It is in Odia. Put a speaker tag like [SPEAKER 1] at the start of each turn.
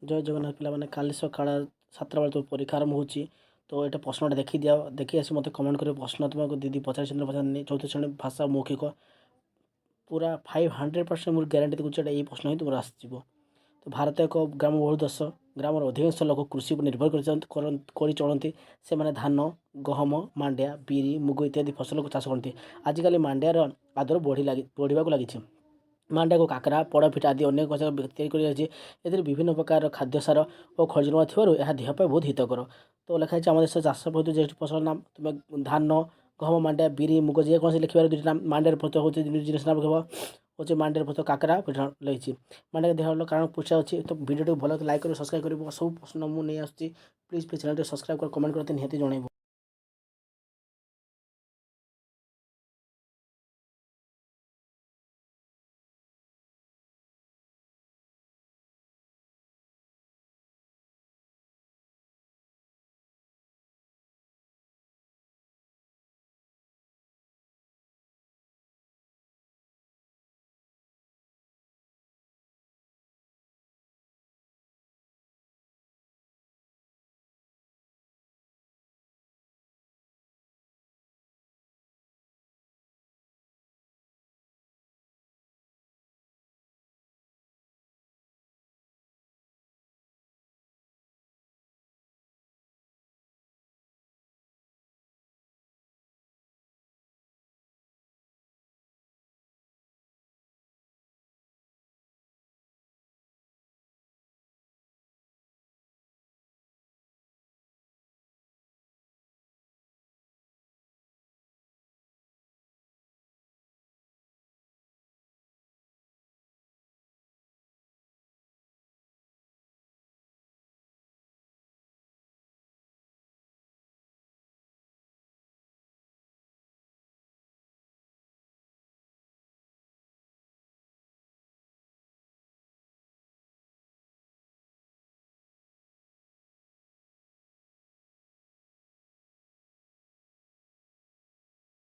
[SPEAKER 1] ଜୟ ଜଗନ୍ନାଥ ପିଲାମାନେ, କାଲି ସକାଳ 7ଟା ବେଳେ ତ ପରୀକ୍ଷା ଆରମ୍ଭ ହେଉଛି। ତ ଏଇଟା ପ୍ରଶ୍ନଟା ଦେଖିଦିଅ, ଦେଖି ଆସି ମୋତେ କମେଣ୍ଟ କରିବ। ପ୍ରଶ୍ନ ତୁମକୁ ଦିଦି ପଚାରିଛନ୍ତି ପଚାରିନି। ଚତୁର୍ଥ ଶ୍ରେଣୀ ଭାଷା ମୌଖିକ ପୁରା 500% ମୁଁ ଗ୍ୟାରେଣ୍ଟି ଦେଉଛି ଏଇଟା ଏଇ ପ୍ରଶ୍ନ ହିଁ ତୁମର ଆସିଯିବ। ତ ଭାରତ ଏକ ଗ୍ରାମବହୁଳ ଦେଶ। ଗ୍ରାମର ଅଧିକାଂଶ ଲୋକ କୃଷି ଉପରେ ନିର୍ଭର କରି ଚଳନ୍ତି। ସେମାନେ ଧାନ, ଗହମ, ମାଣ୍ଡିଆ, ବିରି, ମୁଗ ଇତ୍ୟାଦି ଫସଲକୁ ଚାଷ କରନ୍ତି। ଆଜିକାଲି ମାଣ୍ଡିଆର ଆଦର ବଢ଼ିବାକୁ ଲାଗିଛି। ମାଣ୍ଡିଆକୁ କାକରା, ପୋଡ଼ପିଠା ଆଦି ଅନେକ ପ୍ରକାର ତିଆରି କରାଯାଇଛି। ଏଥିରେ ବିଭିନ୍ନ ପ୍ରକାର ଖାଦ୍ୟ ସାର ଓ ଖଣିଜ ଲବଣ ଥିବାରୁ ଏହା ଦେହ ପାଇଁ ବହୁତ ହିତକର। ତ ଲେଖା ହେଇଛି ଆମ ଦେଶରେ ଚାଷ ବହୁତ ଯେହେତୁ ଫସଲ ନାମ ତୁମେ ଧାନ, ଗହମ, ମାଣ୍ଡିଆ, ବିରି, ମୁଗ ଯେକୌଣସି ଲେଖିବାର ଦୁଇଟି ନାମ। ମାଣ୍ଡିଆର ପ୍ରତ୍ୟୟ ହେଉଛି ଜିନିଷ ନାମ ଲେଖିବ ହେଉଛି ମାଣ୍ଡିଆର ପ୍ରତ୍ୟୟ କାକରା ପିଠା ଲେଖିଛି। ମାଣ୍ଡିଆ ଦେହ କାରଣ ପୃଷ୍ଠା ଅଛି। ତ ଭିଡ଼ିଓଟିକୁ ଭଲ ଲାଇକ୍ କରିବ, ସବସ୍କ୍ରାଇବ୍ କରିବ। ସବୁ ପ୍ରଶ୍ନ ମୁଁ ନେଇ ଆସୁଛି। ପ୍ଲିଜ୍ ଚ୍ୟାନେଲଟି ସବସ୍କ୍ରାଇବ୍ କର, କମେଣ୍ଟ କରତେ ନିହାତି ଜଣାଇବ।